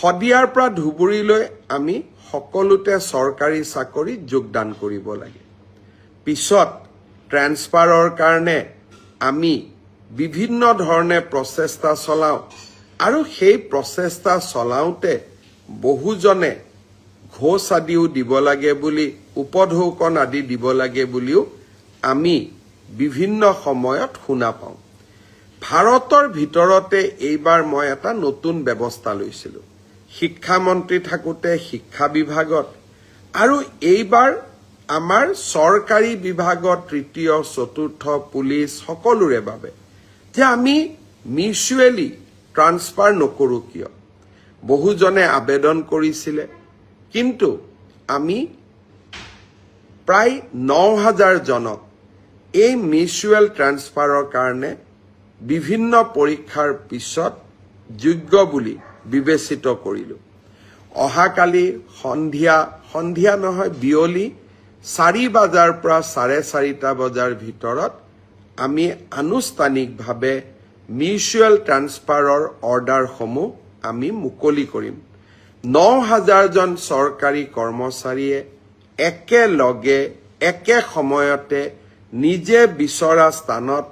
শদিয়াৰ পৰা ধুবুৰীলৈ আমি সকলোতে চৰকাৰী চাকৰিত যোগদান কৰিব লাগে। পিছত ট্ৰেন্সফাৰৰ কাৰণে আমি বিভিন্ন ধৰণে প্ৰচেষ্টা চলাওঁ আৰু সেই প্ৰচেষ্টা চলাওঁতে বহুজনে ঘোষ আদিও দিব লাগে বুলি, উপঢৌকন আদি দিব লাগে বুলিও আমি বিভিন্ন সময়ত শুনা পাওঁ। ভাৰতৰ ভিতৰতে এইবাৰ মই এটা নতুন ব্যৱস্থা লৈছিলোঁ। শিক্ষামন্ত্ৰী থাকোঁতে শিক্ষা বিভাগত আৰু এইবাৰ আমাৰ চৰকাৰী বিভাগত তৃতীয় চতুৰ্থ পুলিচ সকলোৰে বাবে যে আমি মিউচুৱেলি ট্ৰান্সফাৰ নকৰোঁ কিয়। বহুজনে আবেদন কৰিছিলে, কিন্তু আমি প্ৰায় ৯,০০০ জনক এই মিউচুৱেল ট্ৰান্সফাৰৰ কাৰণে বিভিন্ন পৰীক্ষাৰ পিছত যোগ্য বুলি বিবেচিত কৰিলোঁ। অহাকালি সন্ধিয়া নহয় বিয়লি ৪ বজাৰ পৰা ৪:৩০ বজাৰ ভিতৰত আমি আনুষ্ঠানিকভাৱে মিউচুৱেল ট্ৰান্সফাৰৰ অৰ্ডাৰসমূহ আমি মুকলি কৰিম। ৯,০০০ জন চৰকাৰী কৰ্মচাৰীয়ে একেলগে একে সময়তে নিজে বিচৰা স্থানত